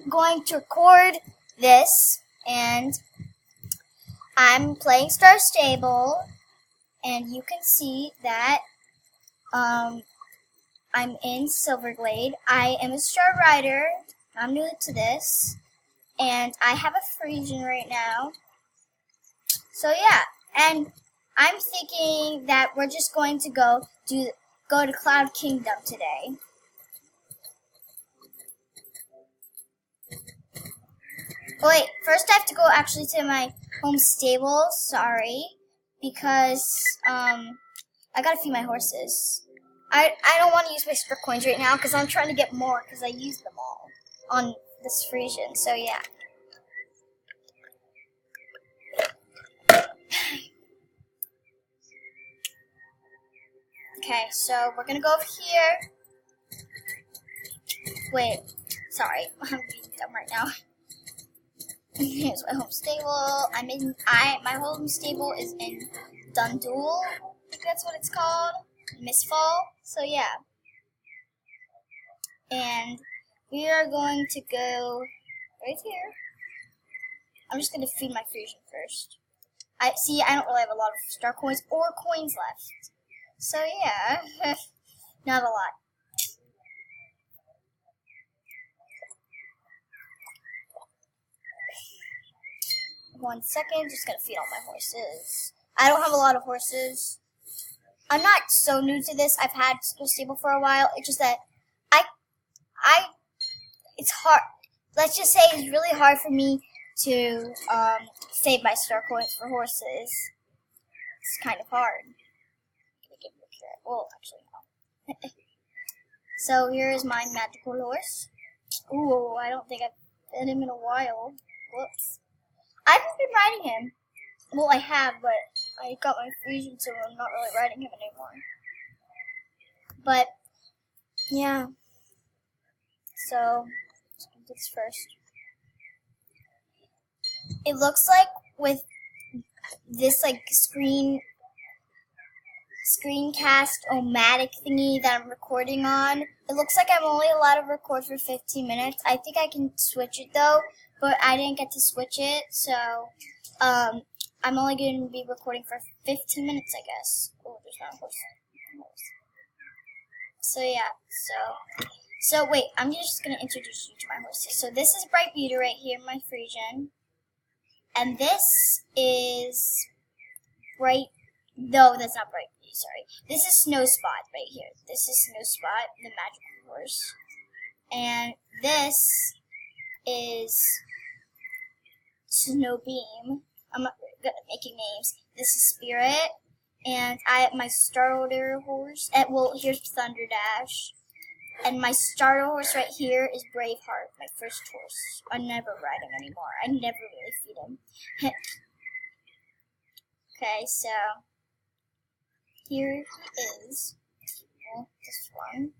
going to record this, and I'm playing Star Stable, and you can see that I'm in Silverglade. I am a Star Rider. I'm new to this, and I have a Frisian right now. So yeah, and I'm thinking that we're just going to go to Cloud Kingdom today. Oh wait, first I have to go actually to my home stable, sorry, because I gotta feed my horses. I don't want to use my script coins right now because I'm trying to get more because I used them all on this Frisian, so yeah. Okay, so we're gonna go over here. Wait, sorry, I'm being dumb right now. Here's my home stable. My home stable is in Dundul. I think that's what it's called. Mistfall. So yeah. And we are going to go right here. I'm just gonna feed my Frisian first. I don't really have a lot of star coins or coins left. So yeah. Not a lot. One second, just gonna feed all my horses. I don't have a lot of horses. I'm not so new to this. I've had Star Stable for a while. It's just that it's hard. Let's just say it's really hard for me to save my star coins for horses. It's kind of hard. I'm gonna give you a carrot. Well, actually no. So here is my magical horse. Ooh, I don't think I've fed him in a while. Whoops. I haven't been riding him. Well, I have, but I got my Frisian, so I'm not really riding him anymore. But, yeah. So, let's do this first. It looks like with this, Screencast-O-Matic thingy that I'm recording on, it looks like I'm only allowed to record for 15 minutes. I think I can switch it, though. But I didn't get to switch it, so I'm only going to be recording for 15 minutes, I guess. Oh, there's not a horse. So yeah, so wait, I'm just going to introduce you to my horses. So this is Bright Beauty right here, my Frisian. And this is no, that's not Bright Beauty, sorry. This is Snow Spot right here. This is Snow Spot, the magical horse. And this is Snowbeam. I'm not good at making names. This is Spirit, and my starter horse. Here's Thunderdash, and my starter horse right here is Braveheart, my first horse. I never ride him anymore. I never really feed him. Okay, so here he is. This one.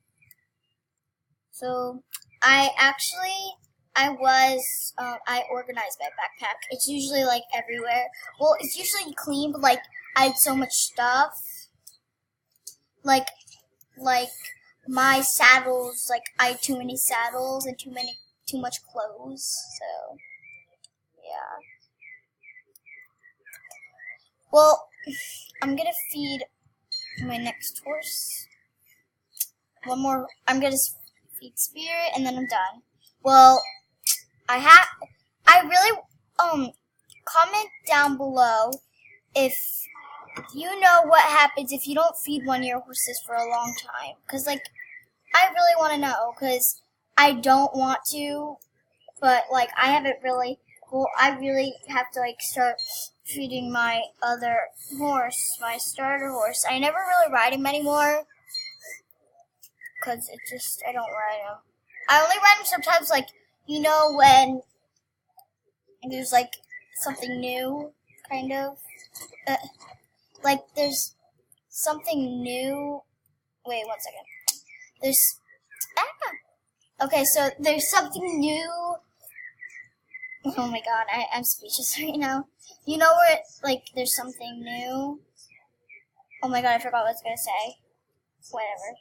So I organized my backpack. It's usually everywhere. Well, it's usually clean, but I had so much stuff. Like my saddles, I had too many saddles and too much clothes. So yeah. Well, I'm gonna feed my next horse. One more. I'm gonna feed Spirit, and then I'm done. Well, I really, comment down below if you know what happens if you don't feed one of your horses for a long time. Because, I really want to know, because I don't want to, but, I haven't really, I really have to, start feeding my other horse, my starter horse. I never really ride him anymore, because I don't ride him. I only ride him sometimes, when there's, something new, kind of. There's something new. Wait, 1 second. Okay, so there's something new. Oh my god, I'm speechless right now. You know where, there's something new? Oh my god, I forgot what I was gonna say. Whatever.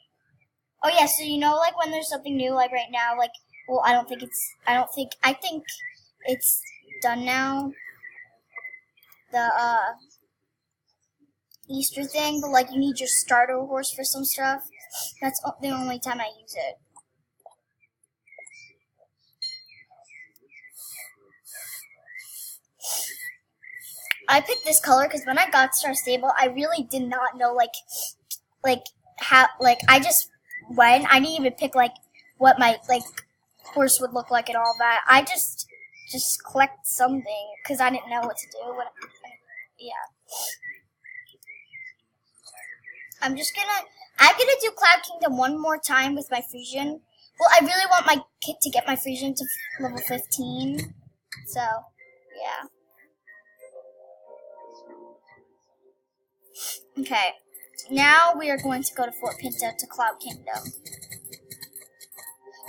Oh yeah, so you know, when there's something new, right now, Well, I think it's done now. The Easter thing, but like you need your starter horse for some stuff. That's the only time I use it. I picked this color because when I got Star Stable, I really did not know how I just went. I didn't even pick like what my horse would look like and all that. I just collect something because I didn't know what to do. Yeah. I'm gonna do Cloud Kingdom one more time with my Frisian. Well, I really want my kit to get my Frisian to level 15. So, yeah. Okay. Now we are going to go to Fort Pinta to Cloud Kingdom.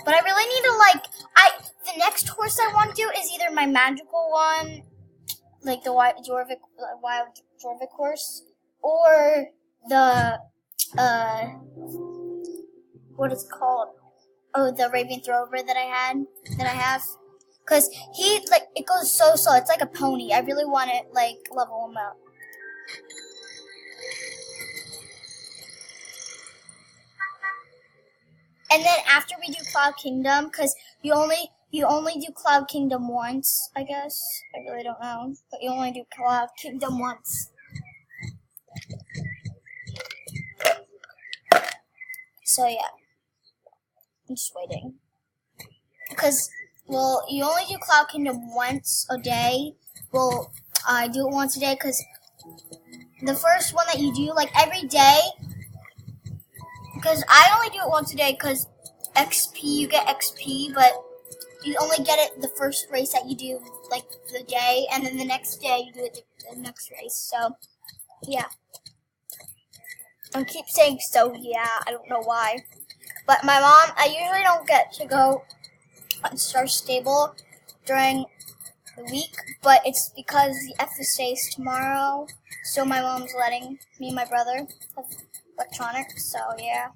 But I really need to the next horse I want to do is either my magical one, like the wild Jorvik horse, or the what is it called? Oh, the Arabian Thrower that I have. Cause he it goes so slow. It's like a pony. I really want to level him up. And then after we do Cloud Kingdom, cause you only do Cloud Kingdom once, I guess. I really don't know, but you only do Cloud Kingdom once. So yeah, I'm just waiting. Because, well, you only do Cloud Kingdom once a day. Well, I do it once a day because the first one that you do, every day, because I only do it once a day because XP, you get XP, but you only get it the first race that you do, the day, and then the next day you do it the next race. So, yeah. I keep saying so, yeah, I don't know why. But my mom, I usually don't get to go on Star Stable during the week, but it's because the FSA is tomorrow, so my mom's letting me and my brother have electronics, so yeah.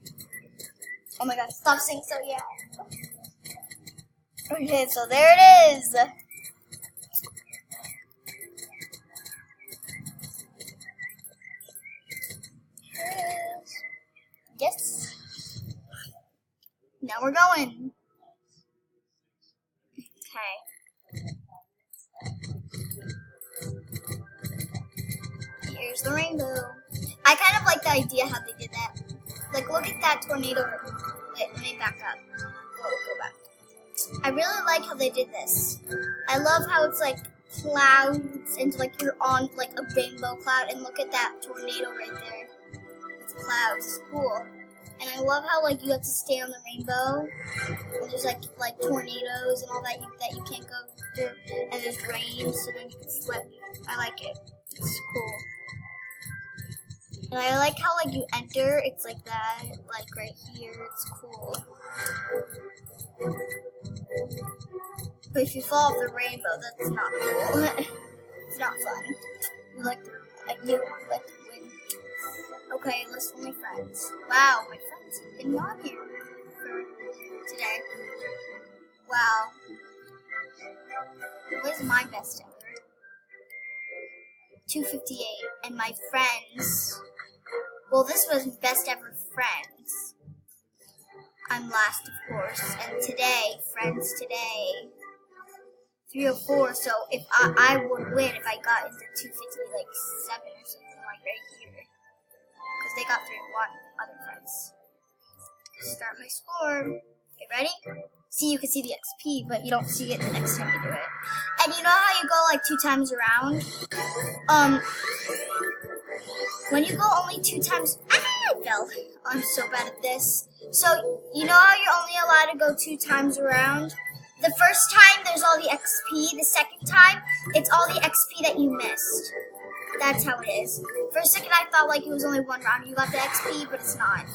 Oh my god, stop saying so, yeah. Okay, so there it is. Yes. Now we're going. Okay. Here's the rainbow. I kind of like the idea how they did that. Look at that tornado. Wait, let me back up. Go back. I really like how they did this. I love how it's clouds and you're on a rainbow cloud, and look at that tornado right there. It's clouds. It's cool. And I love how you have to stay on the rainbow. And there's like tornadoes and all that you can't go through, and there's rain, so then you can slip. I like it. It's cool. And I like how you enter. It's like that, right here. It's cool. But if you fall off the rainbow, that's not cool. It's not fun. You like the win. Okay, let's find my friends. Wow, my friends have been on here for today. Wow. What is my best ever? 258. And my friends. Well, this was best ever friends. I'm last, of course. And today, friends today. 304. So if I would win if I got into 250, 7 or something right here. Because they got 301 other friends. Start my score. Get ready? See, you can see the XP, but you don't see it the next time you do it. And you know how you go 2 times around? When you go only 2 times, I fell. I'm so bad at this. So, you know how you're only allowed to go 2 times around? The first time, there's all the XP. The second time, it's all the XP that you missed. That's how it is. For a second, I thought it was only 1 round. You got the XP, but it's not.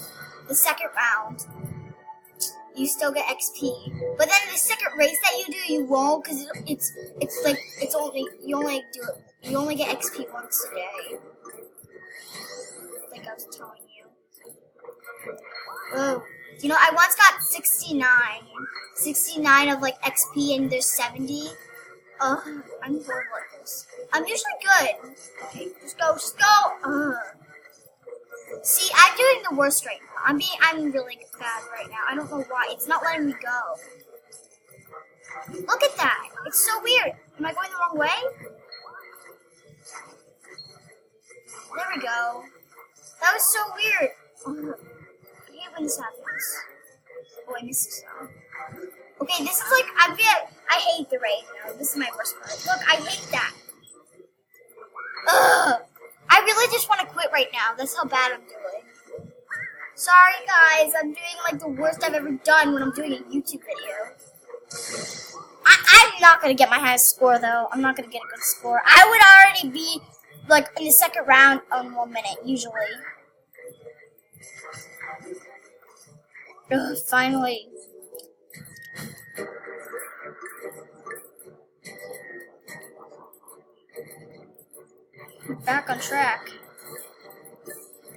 The second round, you still get XP. But then the second race that you do, you won't, because you only get XP once a day. Like I was telling you. Whoa, You know, I once got 69. 69 of like XP and there's 70. I'm horrible at this. I'm usually good. Okay, just go. See, I'm doing the worst right now. I'm really bad right now. I don't know why. It's not letting me go. Look at that. It's so weird. Am I going the wrong way? There we go. That was so weird. I hate when this happens. Oh, I missed some. Okay, this is like, I hate the rain now. This is my worst part. Look, I hate that. Ugh. I really just want to quit right now. That's how bad I'm doing. Sorry, guys. I'm doing like the worst I've ever done when I'm doing a YouTube video. I'm not going to get my highest score, though. I'm not going to get a good score. I would already be, like, in the second round in 1 minute, usually. Ugh, finally. Back on track.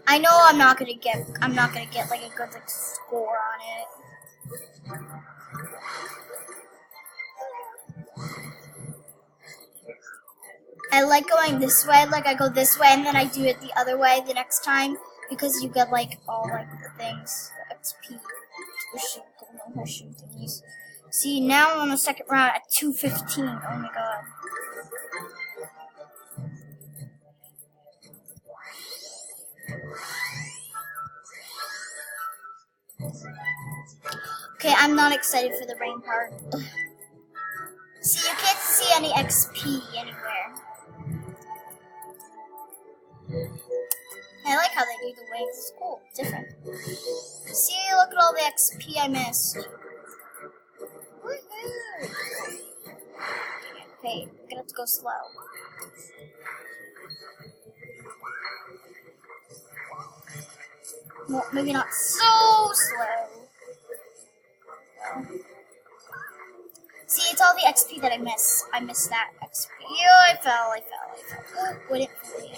I know I'm not gonna get like a good like score on it. I like going this way, like I go this way and then I do it the other way the next time because you get like all like the things, the XP, horseshoe thingies. See, now I'm on the second round at 215. Oh my god. Okay, I'm not excited for the rain part. See, you can't see any XP anywhere. I like how they do the wings. It's cool. It's different. See, look at all the XP I missed. Woohoo! Okay, I'm gonna have to go slow. Well, maybe not so slow. See, it's all the XP that I miss. I missed that XP. Yeah, I fell. Oh, what it really?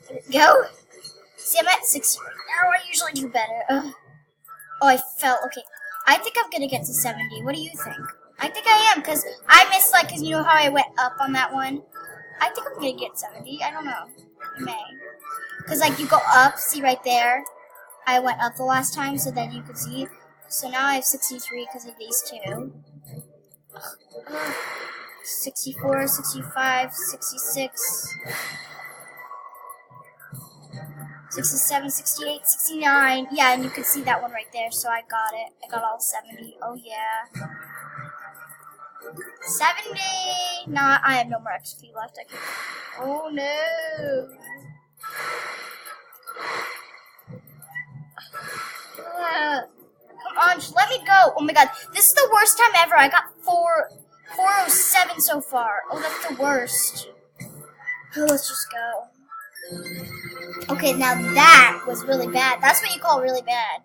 There we go. See, I'm at 60 right now. I usually do better. Ugh. Oh, I fell. Okay. I think I'm gonna get to 70. What do you think? I think I am, because I missed, like, because you know how I went up on that one? I think I'm gonna get 70. I don't know. I may. Because, like, you go up. See right there? I went up the last time so that you could see. So now I have 63 because of these two. 64, 65, 66, 67, 68, 69. Yeah, and you can see that one right there, so I got it. I got all 70. Oh, yeah. 70! Nah, I have no more XP left. Oh, no. Come on, just let me go. Oh, my God. This is the worst time ever. I got 407 so far. Oh, that's the worst. Oh, let's just go. Okay, now that was really bad. That's what you call really bad.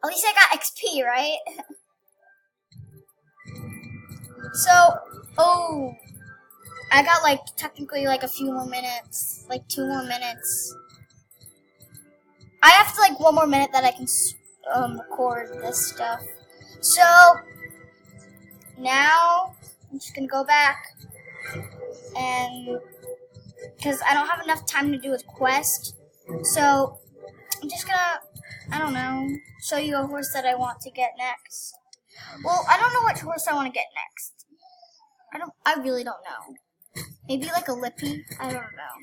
At least I got XP, right? So, oh, I got like technically like a few more minutes, like 2 more minutes. I have to like 1 more minute that I can record this stuff. So, now I'm just gonna go back and because I don't have enough time to do a quest, so I'm just gonna, I don't know, show you a horse that I want to get next. Well, I don't know which horse I want to get next. I really don't know. Maybe like a Lippy? I don't know.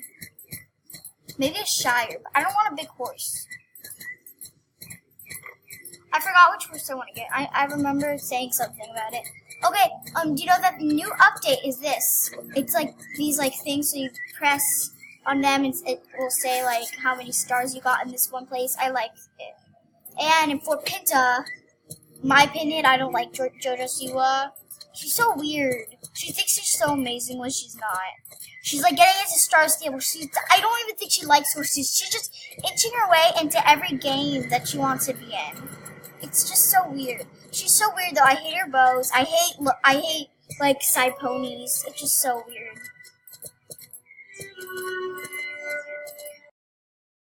Maybe a Shire, but I don't want a big horse. I forgot which horse I want to get. I remember saying something about it. Okay, do you know that the new update is this? It's like these like things, so you press on them and it will say like how many stars you got in this one place. I like it. And for Pinta, my opinion, I don't like JoJo Siwa. She's so weird. She thinks she's so amazing when she's not. She's like getting into Star Stable. I don't even think she likes horses. She's just inching her way into every game that she wants to be in. It's just so weird. She's so weird though. I hate her bows. I hate like side ponies. It's just so weird.